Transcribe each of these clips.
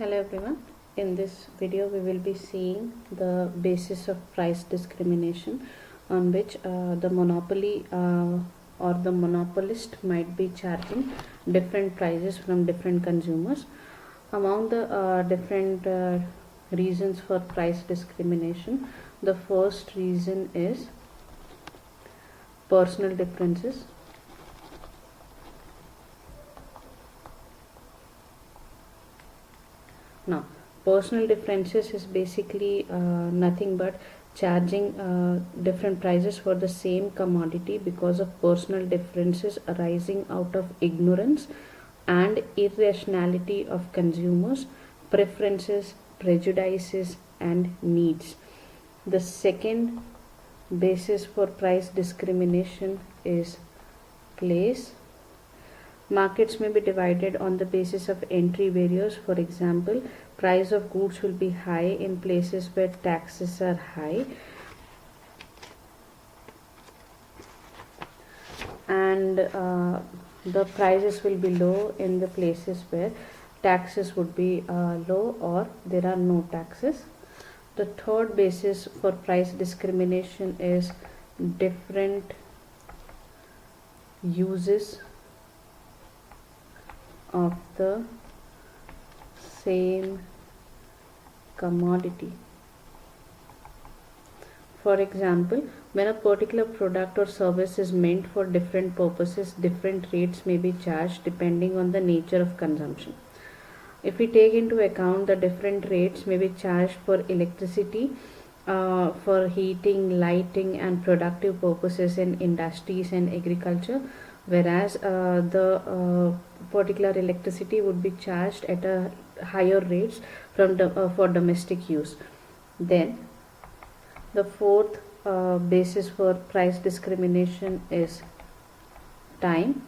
Hello everyone. In this video we will be seeing the basis of price discrimination on which the monopoly or the monopolist might be charging different prices from different consumers. Among the different reasons for price discrimination, the first reason is personal differences. Now, personal differences is basically nothing but charging different prices for the same commodity because of personal differences arising out of ignorance and irrationality of consumers, preferences, prejudices, and needs. The second basis for price discrimination is place. Markets may be divided on the basis of entry barriers. For example, price of goods will be high in places where taxes are high, and the prices will be low in the places where taxes would be low or there are no taxes. The third basis for price discrimination is different uses of the same commodity. For example, when a particular product or service is meant for different purposes, different rates may be charged depending on the nature of consumption. If we take into account the different rates may be charged for electricity, for heating, lighting, and productive purposes in industries and agriculture, whereas the particular electricity would be charged at a higher rates for domestic use. Then the fourth basis for price discrimination is time.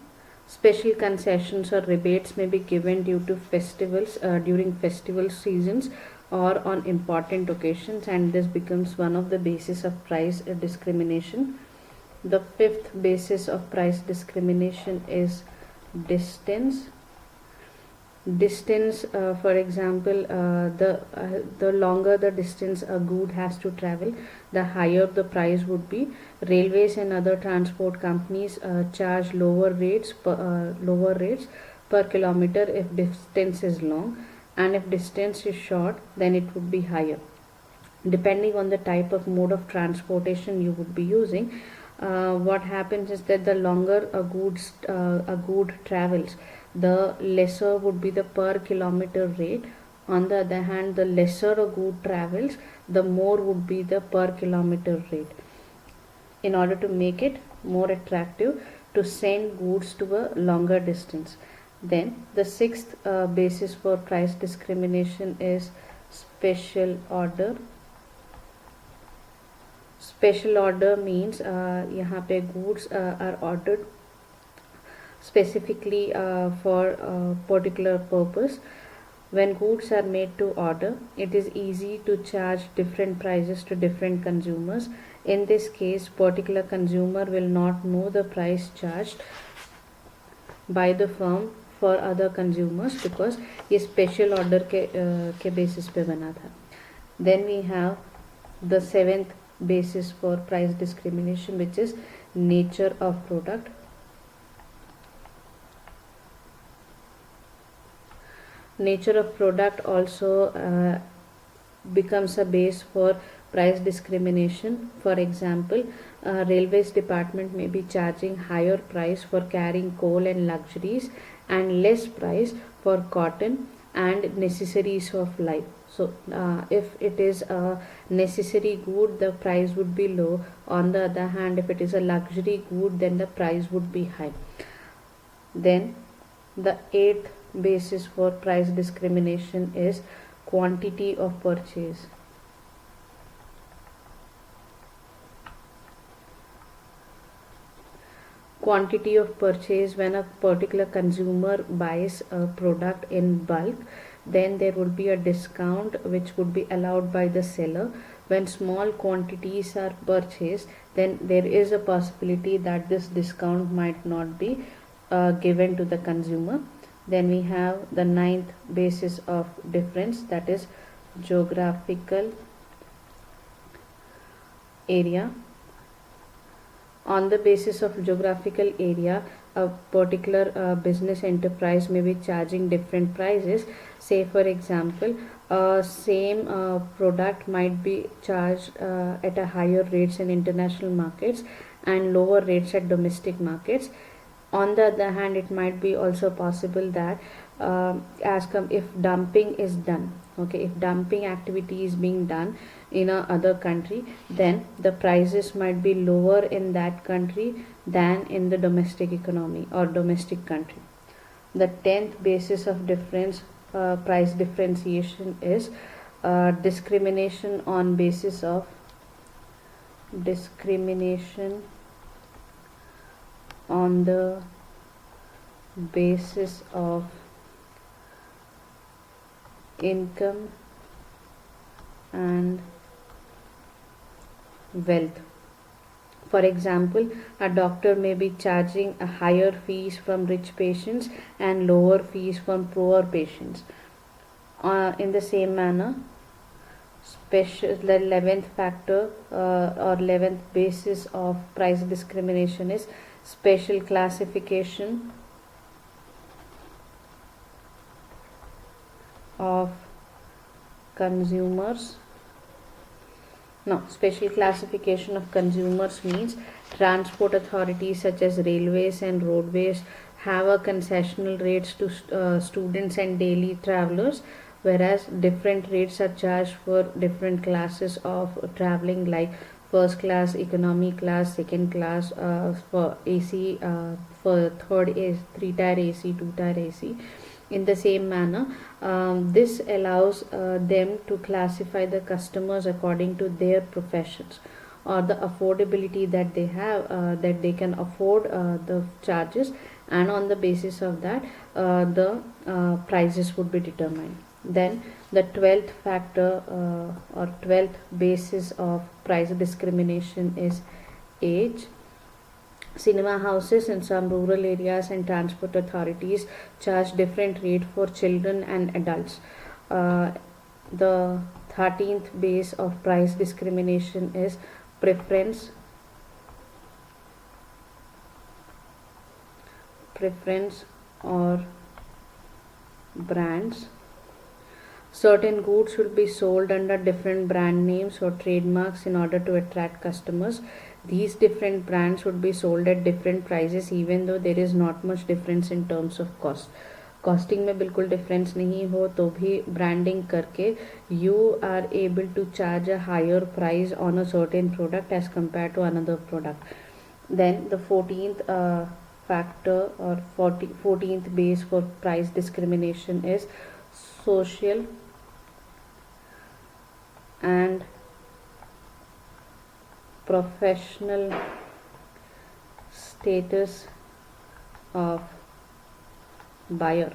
Special concessions or rebates may be given due to festivals during festival seasons or on important occasions, and this becomes one of the basis of price discrimination. The fifth basis of price discrimination is distance. Distance, for example, the longer the distance a good has to travel, the higher the price would be. Railways and other transport companies charge lower rates per kilometer if distance is long, and if distance is short, then it would be higher. Depending on the type of mode of transportation you would be using, what happens is that the longer a good travels, the lesser would be the per kilometer rate. On the other hand, the lesser a good travels, the more would be the per kilometer rate, in order to make it more attractive to send goods to a longer distance. Then the sixth basis for price discrimination is special order. Special order means यहाँ पे goods are ordered specifically for a particular purpose. When goods are made to order, it is easy to charge different prices to different consumers. In this case, particular consumer will not know the price charged by the firm for other consumers because ये special order के basis पे बना था. Then we have the seventh basis for price discrimination, which is nature of product. Nature of product also becomes a base for price discrimination. For example, railways department may be charging higher price for carrying coal and luxuries and less price for cotton and necessaries of life. So if it is a necessary good, the price would be low. On the other hand, if it is a luxury good, then the price would be high. Then the eighth basis for price discrimination is quantity of purchase. Quantity of purchase: when a particular consumer buys a product in bulk, then there would be a discount which would be allowed by the seller. When small quantities are purchased, then there is a possibility that this discount might not be given to the consumer. Then we have the ninth basis of difference, that is geographical area. On the basis of geographical area, a particular business enterprise may be charging different prices. Say for example, same product might be charged at a higher rates in international markets and lower rates at domestic markets. On the other hand, it might be also possible that if dumping is done, okay, if dumping activity is being done in a other country, then the prices might be lower in that country than in the domestic economy or domestic country. The 10th basis of difference, price differentiation, is discrimination on basis of discrimination on the basis of income and wealth. For example, a doctor may be charging a higher fees from rich patients and lower fees from poor patients. In the same manner, the 11th factor or 11th basis of price discrimination is special classification of consumers. Now, special classification of consumers means transport authorities such as railways and roadways have a concessional rates to students and daily travelers, whereas different rates are charged for different classes of traveling, like first class, economy class, second class, for AC, for third AC, 3-tier AC, 2-tier AC. In the same manner, this allows them to classify the customers according to their professions or the affordability that they have, that they can afford the charges, and on the basis of that the prices would be determined. Then the 12th factor or 12th basis of price discrimination is age. Cinema houses in some rural areas and transport authorities charge different rate for children and adults. The 13th base of price discrimination is preference or brands. Certain goods should be sold under different brand names or trademarks in order to attract customers. These different brands would be sold at different prices even though there is not much difference in terms of cost. Costing में बिल्कुल difference नहीं हो तो भी branding करके you are able to charge a higher price on a certain product as compare to another product. Then the 14th factor or 14th base for price discrimination is social and professional status of buyer.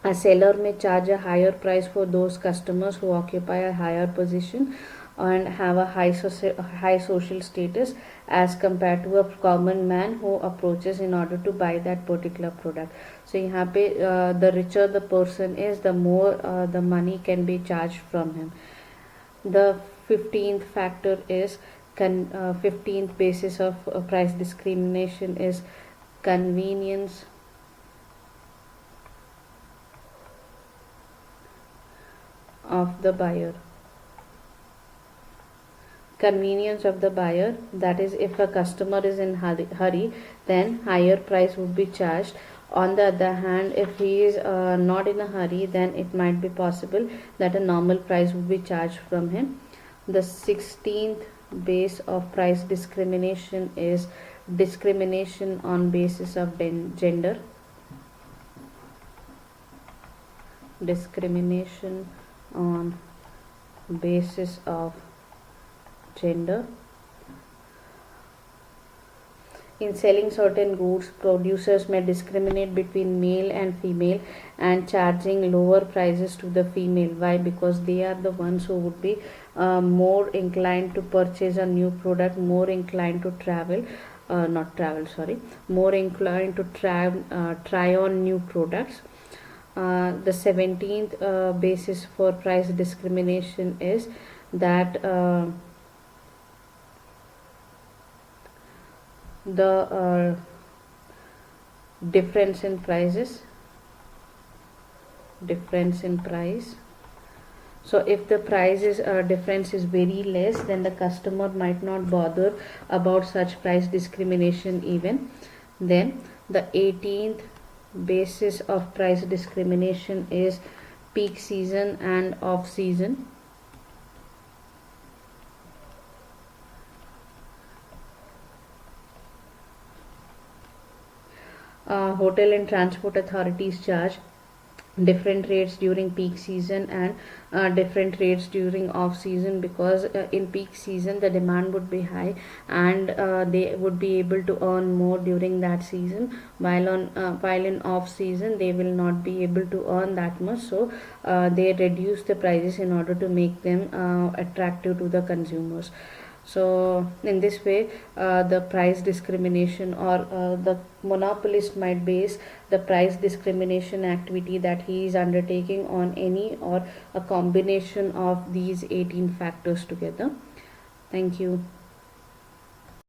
A seller may charge a higher price for those customers who occupy a higher position and have a high social status as compared to a common man who approaches in order to buy that particular product. So यहाँ पे the richer the person is, the more the money can be charged from him. The 15th factor is 15th basis of price discrimination is convenience of the buyer. Convenience of the buyer, that is, if a customer is in hurry, then higher price would be charged. On the other hand, if he is not in a hurry, then it might be possible that a normal price would be charged from him. The 16th base of price discrimination is discrimination on basis of gender. Discrimination on basis of gender. In selling certain goods, producers may discriminate between male and female and charging lower prices to the female. Why? Because they are the ones who would be more inclined to purchase a new product, more inclined to travel. not travel, sorry, more inclined to try on new products. The 17th basis for price discrimination is that the difference in prices, difference in price. So if the price is difference is very less, then the customer might not bother about such price discrimination even. Then the 18th basis of price discrimination is peak season and off season. Hotel and transport authorities charge different rates during peak season and different rates during off season, because in peak season the demand would be high and they would be able to earn more during that season, while in off season they will not be able to earn that much, so they reduce the prices in order to make them attractive to the consumers. So in this way, the price discrimination, or the monopolist might base the price discrimination activity that he is undertaking on any or a combination of these 18 factors together. Thank you.